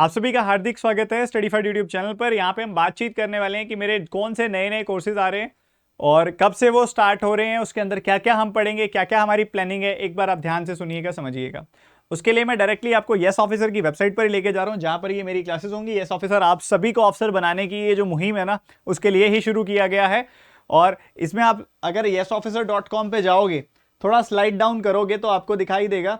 आप सभी का हार्दिक स्वागत है स्टडीफाइड यूट्यूब चैनल पर। यहाँ पे हम बातचीत करने वाले हैं कि मेरे कौन से नए नए कोर्सेज आ रहे हैं और कब से वो स्टार्ट हो रहे हैं, उसके अंदर क्या क्या हम पढ़ेंगे, क्या क्या हमारी प्लानिंग है। एक बार आप ध्यान से सुनिएगा, समझिएगा। उसके लिए मैं डायरेक्टली आपको यस ऑफिसर की वेबसाइट पर ही लेके जा रहा हूँ, जहाँ पर ये मेरी क्लासेस होंगी। यस ऑफिसर आप सभी को अफसर बनाने की ये जो मुहिम है ना, उसके लिए ही शुरू किया गया है। और इसमें आप अगर yesofficer.com पे जाओगे, थोड़ा स्लाइड डाउन करोगे तो आपको दिखाई देगा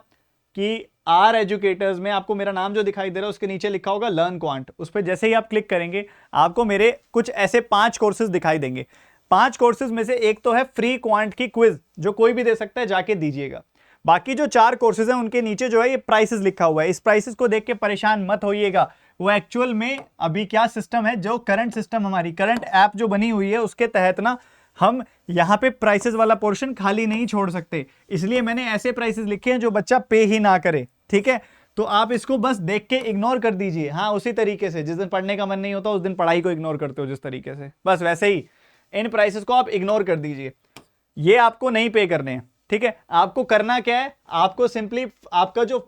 कि आर एजुकेटर्स में आपको मेरा नाम जो दिखाई दे रहा है उसके नीचे लिखा होगा लर्न क्वांट। उस पर जैसे ही आप क्लिक करेंगे आपको मेरे कुछ ऐसे 5 कोर्सेज दिखाई देंगे। 5 कोर्सेज में से एक तो है फ्री क्वांट की क्विज, जो कोई भी दे सकता है, जाके दीजिएगा। बाकी जो 4 कोर्सेज हैं उनके नीचे जो है ये प्राइसेस लिखा हुआ है। इस प्राइसेस को देख के परेशान मत होइएगा, वो एक्चुअल में अभी क्या सिस्टम है, जो करंट सिस्टम हमारी करंट ऐप जो बनी हुई है उसके तहत ना हम यहां पे प्राइसेस वाला पोर्शन खाली नहीं छोड़ सकते। इसलिए मैंने ऐसे प्राइसेस लिखे हैं जो बच्चा पे ही ना करे, ठीक है। तो आप इसको बस देख के इग्नोर कर दीजिए। हाँ, उसी तरीके से जिस दिन पढ़ने का मन नहीं होता उस दिन पढ़ाई को इग्नोर करते हो जिस तरीके से, बस वैसे ही इन प्राइसेस को आप इग्नोर कर दीजिए। ये आपको नहीं पे करने हैं, ठीक है। आपको करना क्या है, आपको सिंपली आपका जो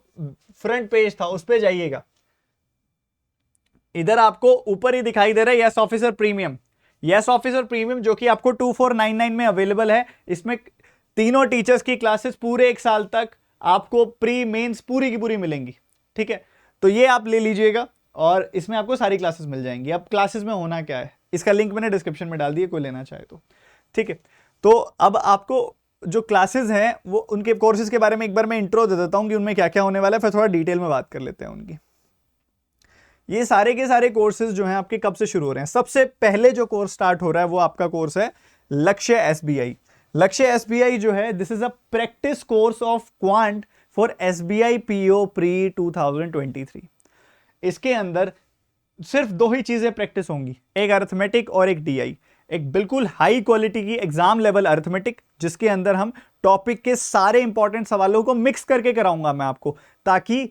फ्रंट पेज था उस पर जाइएगा। इधर आपको ऊपर ही दिखाई दे रहा है yes officer premium. Yes officer premium जो कि आपको 2499 में अवेलेबल है। इसमें तीनों टीचर्स की क्लासेस पूरे 1 साल तक आपको प्री मेंस पूरी की पूरी मिलेंगी, ठीक है। तो ये आप ले लीजिएगा और इसमें आपको सारी क्लासेस मिल जाएंगी। अब क्लासेस में होना क्या है, इसका लिंक मैंने डिस्क्रिप्शन में डाल दिया, कोई लेना चाहे तो, ठीक है। तो अब आपको जो क्लासेस हैं वो उनके कोर्सेज के बारे में एक बार मैं इंट्रो दे देता हूं कि उनमें क्या क्या होने वाला है, फिर थोड़ा डिटेल में बात कर लेते हैं उनकी। ये सारे के सारे कोर्सेज जो हैं आपके कब से शुरू हो रहे हैं। सबसे पहले जो कोर्स स्टार्ट हो रहा है वो आपका कोर्स है लक्ष्य एसबीआई। लक्ष्य एसबीआई जो है, this is a practice course of quant for SBI PO pre 2023। इसके अंदर सिर्फ 2 ही चीजें प्रैक्टिस होंगी, एक अर्थमेटिक और एक डीआई। एक बिल्कुल हाई क्वालिटी की एग्जाम लेवल अर्थमेटिक, जिसके अंदर हम टॉपिक के सारे इंपॉर्टेंट सवालों को मिक्स करके कराऊंगा मैं आपको, ताकि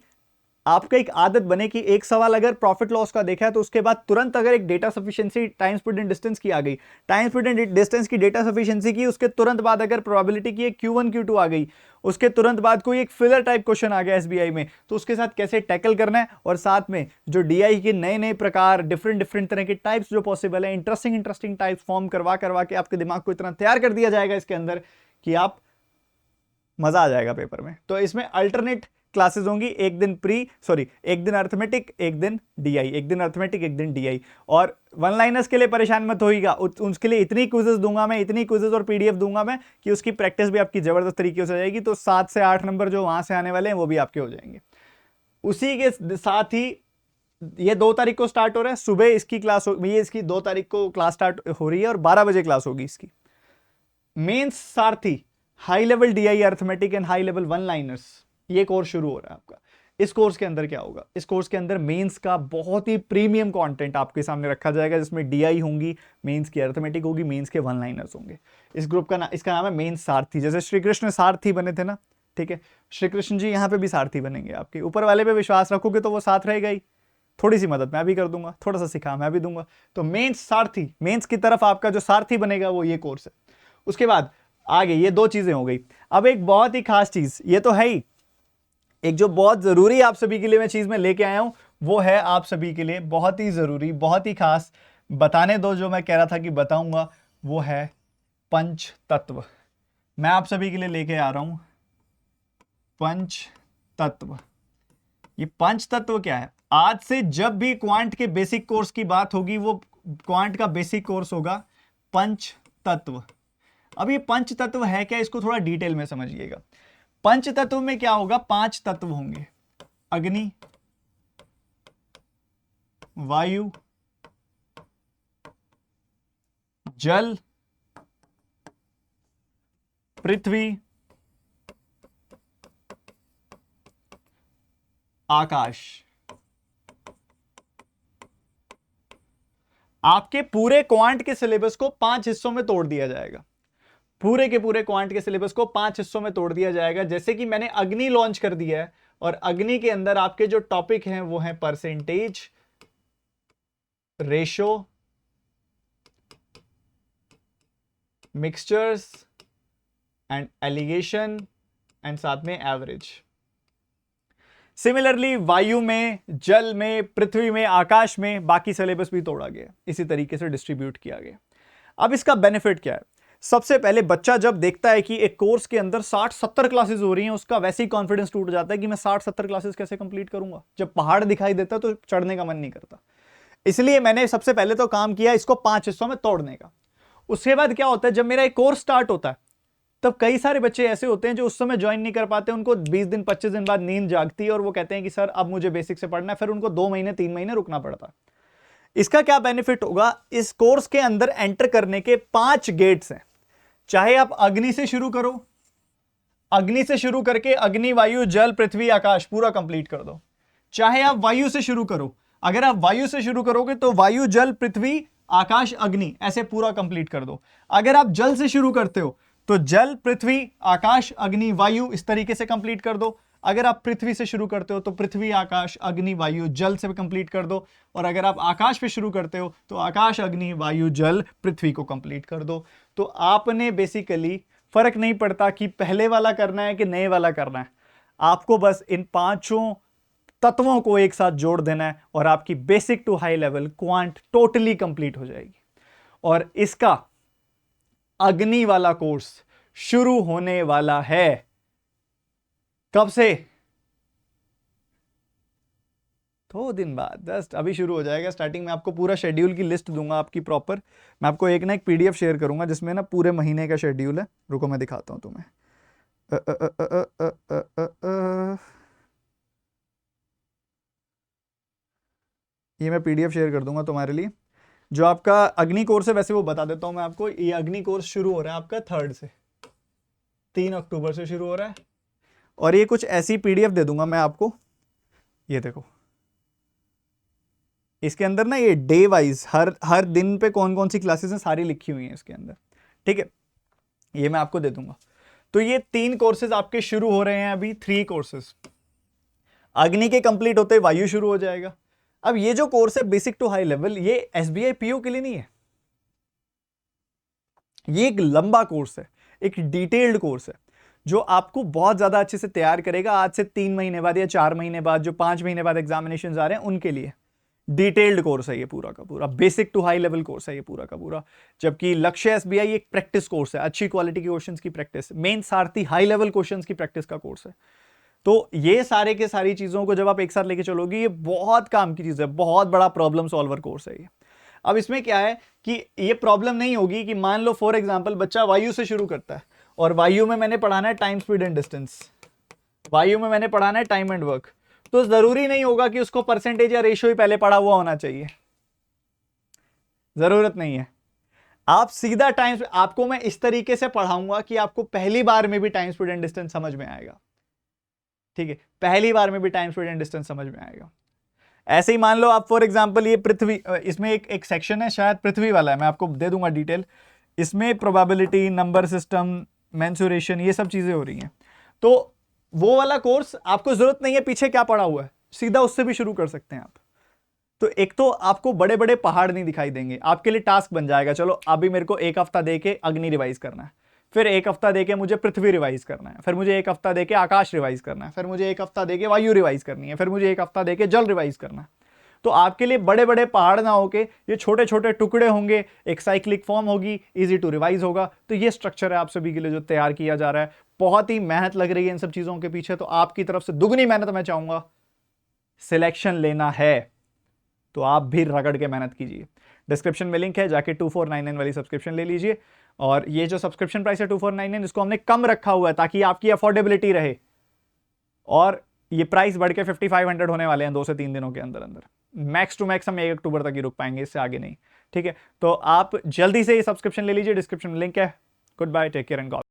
आपका एक आदत बने कि एक सवाल अगर प्रॉफिट लॉस का देखा है तो उसके बाद तुरंत अगर एक data sufficiency time speed and distance की आ गई, टाइम स्पीड एंड डिस्टेंस की डेटा सफिशिएंसी की, उसके तुरंत बाद अगर प्रोबेबिलिटी की एक Q1 Q2 आ गई, उसके तुरंत बाद कोई एक फिलर टाइप क्वेश्चन आ गया एसबीआई में, तो उसके साथ कैसे टैकल करना है। और साथ में जो डीआई के नए नए प्रकार, डिफरेंट डिफरेंट तरह के टाइप्स जो पॉसिबल है, इंटरेस्टिंग इंटरेस्टिंग टाइप्स फॉर्म करवा करवा के आपके दिमाग को इतना तैयार कर दिया जाएगा इसके अंदर कि आप मजा आ जाएगा पेपर में। तो इसमें अल्टरनेट क्लासेस होंगी, एक दिन अर्थमेटिक, एक दिन डीआई, एक दिन अर्थमेटिक, एक दिन डीआई। और वन लाइनर्स के लिए परेशान मत होइएगा, उसके लिए इतनी क्विजेस दूंगा मैं, इतनी क्विजेस और पीडीएफ दूंगा मैं कि उसकी प्रैक्टिस भी आपकी जबरदस्त तरीके से हो जाएगी। तो 7 से 8 नंबर जो वहां से आने वाले हैं वो भी आपके हो जाएंगे। उसी के साथ ही ये 2 तारीख को स्टार्ट हो रहा है, सुबह इसकी क्लास ये इसकी 2 तारीख को क्लास स्टार्ट हो रही है और 12 बजे क्लास होगी इसकी। Mains Sarathi high level DI arithmetic and high level one liners, ये कोर्स शुरू हो रहा है आपका। इस कोर्स के अंदर क्या होगा, इस कोर्स के अंदर मेंस का बहुत ही प्रीमियम कंटेंट आपके सामने रखा जाएगा, जिसमें डीआई होंगी, मेंस की अर्थमेटिक होगी, मेंस के वन लाइनर्स होंगे। इस ग्रुप का इसका नाम है मेंस सारथी। जैसे श्री कृष्ण सारथी बने थे ना, ठीक है, श्री कृष्ण जी यहाँ पे भी सारथी बनेंगे आपके। ऊपर वाले पे विश्वास रखोगे तो वो साथ रहेगा ही, थोड़ी सी मदद मैं भी कर दूंगा, थोड़ा सा सिखा मैं भी दूंगा। तो मेंस सारथी, मेंस की तरफ आपका जो सारथी बनेगा वो ये कोर्स है। उसके बाद आगे ये 2 चीजें हो गई। अब एक बहुत ही खास चीज, ये तो है ही, एक जो बहुत जरूरी आप सभी के लिए मैं चीज में लेके आया हूं, वो है आप सभी के लिए बहुत ही जरूरी, बहुत ही खास। बताने दो, जो मैं कह रहा था कि बताऊंगा, वो है पंच तत्व। मैं आप सभी के लिए लेके आ रहा हूं पंच तत्व। ये पंच तत्व क्या है, आज से जब भी क्वांट के बेसिक कोर्स की बात होगी, वो क्वांट का बेसिक कोर्स होगा पंच तत्व। अब ये पंच तत्व है क्या, इसको थोड़ा डिटेल में समझिएगा। पंच तत्व में क्या होगा, 5 तत्व होंगे, अग्नि, वायु, जल, पृथ्वी, आकाश। आपके पूरे क्वांट के सिलेबस को 5 हिस्सों में तोड़ दिया जाएगा। पूरे के पूरे क्वांट के सिलेबस को 5 हिस्सों में तोड़ दिया जाएगा। जैसे कि मैंने अग्नि लॉन्च कर दिया है, और अग्नि के अंदर आपके जो टॉपिक हैं वो है percentage, ratio, mixtures and allegation, and साथ में एवरेज। सिमिलरली वायु में, जल में, पृथ्वी में, आकाश में बाकी सिलेबस भी तोड़ा गया, इसी तरीके से डिस्ट्रीब्यूट किया गया। अब इसका बेनिफिट क्या है? सबसे पहले बच्चा जब देखता है कि एक कोर्स के अंदर 60-70 क्लासेस हो रही हैं, उसका वैसे ही कॉन्फिडेंस टूट जाता है कि मैं 60-70 क्लासेस कैसे कंप्लीट करूंगा। जब पहाड़ दिखाई देता है तो चढ़ने का मन नहीं करता। इसलिए मैंने सबसे पहले तो काम किया इसको 5 हिस्सों में तोड़ने का। उसके बाद क्या होता है, जब मेरा एक कोर्स स्टार्ट होता है तब कई सारे बच्चे ऐसे होते हैं जो उस समय ज्वाइन नहीं कर पाते, उनको 20 दिन 25 दिन बाद नींद जागती है और वो कहते हैं कि सर अब मुझे बेसिक से पढ़ना है, फिर उनको 2 महीने 3 महीने रुकना पड़ता है। इसका क्या बेनिफिट होगा? इस कोर्स के अंदर एंटर करने के 5 गेट्स हैं। चाहे आप अग्नि से शुरू करो, अग्नि से शुरू करके अग्नि, वायु, जल, पृथ्वी, आकाश पूरा कंप्लीट कर दो। चाहे आप वायु से शुरू करो, अगर आप वायु से शुरू करोगे तो वायु, जल, पृथ्वी, आकाश, अग्नि ऐसे पूरा कंप्लीट कर दो। अगर आप जल से शुरू करते हो तो जल, पृथ्वी, आकाश, अग्नि, वायु इस तरीके से कंप्लीट कर दो। अगर आप पृथ्वी से शुरू करते हो तो पृथ्वी, आकाश, अग्नि, वायु, जल से कंप्लीट कर दो। और अगर आप आकाश पे शुरू करते हो तो आकाश, अग्नि, वायु, जल, पृथ्वी को कंप्लीट कर दो। तो आपने बेसिकली फर्क नहीं पड़ता कि पहले वाला करना है कि नए वाला करना है, आपको बस इन 5 तत्वों को एक साथ जोड़ देना है और आपकी basic to high level quant totally complete हो जाएगी। और इसका अग्नि वाला कोर्स शुरू होने वाला है कब से? 2 दिन बाद, जस्ट अभी शुरू हो जाएगा। स्टार्टिंग में आपको पूरा शेड्यूल की लिस्ट दूंगा आपकी प्रॉपर। मैं आपको एक ना एक पीडीएफ शेयर करूंगा जिसमें ना पूरे महीने का शेड्यूल है। रुको मैं दिखाता हूं तुम्हें। ये मैं पीडीएफ शेयर कर दूंगा तुम्हारे लिए। जो आपका अग्नि कोर्स है, वैसे वो बता देता हूं मैं आपको। ये अग्नि कोर्स शुरू हो रहा है आपका 3 से, 3 अक्टूबर से शुरू हो रहा है। और ये कुछ ऐसी पीडीएफ दे दूंगा मैं आपको, ये देखो। इसके अंदर ना ये डे वाइज हर दिन पे कौन कौन सी क्लासेस हैं सारी लिखी हुई हैं इसके अंदर, ठीक है। ये मैं आपको दे दूंगा। तो ये 3 कोर्सेज आपके शुरू हो रहे हैं अभी, 3 कोर्सेज। अग्नि के कंप्लीट होते वायु शुरू हो जाएगा। अब ये जो कोर्स है बेसिक टू हाई लेवल, ये एसबीआई पीओ के लिए नहीं है। ये एक लंबा कोर्स है, एक डिटेल्ड कोर्स है जो आपको बहुत ज्यादा अच्छे से तैयार करेगा आज से 3 महीने बाद या 4 महीने बाद, जो 5 महीने बाद एग्जामिनेशन आ रहे हैं उनके लिए डिटेल्ड कोर्स है ये पूरा का पूरा। Basic to high level course है ये पूरा का पूरा। जबकि लक्ष्य एसबीआई एक प्रैक्टिस कोर्स है, अच्छी क्वालिटी के क्वेश्चंस की प्रैक्टिस, मेन सारथी हाई लेवल क्वेश्चंस की प्रैक्टिस का कोर्स है। तो ये सारे के सारी चीजों को जब आप एक साथ लेके चलोगे, ये बहुत काम की चीज है, बहुत बड़ा प्रॉब्लम सॉल्वर कोर्स है ये। अब इसमें क्या है कि ये प्रॉब्लम नहीं होगी कि मान लो फॉर एग्जांपल बच्चा वायु से शुरू करता है और वायु में मैंने पढ़ाना है टाइम, स्पीड एंड डिस्टेंस, वायु में मैंने पढ़ाना है टाइम एंड वर्क। तो जरूरी नहीं होगा कि उसको परसेंटेज या रेशियो ही पहले पढ़ा हुआ होना चाहिए, जरूरत नहीं है। आप सीधा टाइम, आपको मैं इस तरीके से पढ़ाऊंगा कि आपको पहली बार में भी टाइम, स्पीड एंड डिस्टेंस समझ में आएगा, ठीक है। पहली बार में भी टाइम, स्पीड एंड डिस्टेंस समझ में आएगा। ऐसे ही मान लो आप फॉर एग्जांपल ये पृथ्वी, इसमें एक सेक्शन है शायद पृथ्वी वाला है, मैं आपको दे दूंगा डिटेल। इसमें प्रोबेबिलिटी, नंबर सिस्टम, मेंसुरेशन, ये सब चीजें हो रही हैं। तो वो वाला कोर्स आपको जरूरत नहीं है पीछे क्या पड़ा हुआ है, सीधा उससे भी शुरू कर सकते हैं आप। तो एक तो आपको बड़े बड़े पहाड़ नहीं दिखाई देंगे, आपके लिए टास्क बन जाएगा, चलो अभी मेरे को 1 हफ्ता दे के अग्नि रिवाइज करना है, फिर 1 हफ्ता देके मुझे पृथ्वी रिवाइज करना है, फिर मुझे 1 हफ्ता देके आकाश रिवाइज करना है, फिर मुझे 1 हफ्ता देके वायु रिवाइज करनी है, फिर मुझे 1 हफ्ता देके जल रिवाइज करना है। तो आपके लिए बड़े बड़े पहाड़ ना होके ये छोटे छोटे टुकड़े होंगे, एक साइक्लिक फॉर्म होगी, इजी टू रिवाइज होगा। तो ये स्ट्रक्चर है आप सभी के लिए जो तैयार किया जा रहा है। बहुत ही मेहनत लग रही है इन सब चीजों के पीछे, तो आपकी तरफ से दुगनी मेहनत मैं चाहूंगा। सिलेक्शन लेना है तो आप भी रगड़ के मेहनत कीजिए। डिस्क्रिप्शन में लिंक है, जाके 2499 वाली सब्सक्रिप्शन ले लीजिए। और ये जो सब्सक्रिप्शन प्राइस है 2499, इसको हमने कम रखा हुआ है ताकि आपकी अफोर्डेबिलिटी रहे। और ये प्राइस बढ़ के 5500 होने वाले हैं 2 से 3 दिनों के अंदर अंदर। मैक्स टू मैक्स हम 1 अक्टूबर तक ही रुक पाएंगे, इससे आगे नहीं, ठीक है। तो आप जल्दी से ये सब्सक्रिप्शन ले लीजिए, डिस्क्रिप्शन में लिंक है। Good bye, take care and God.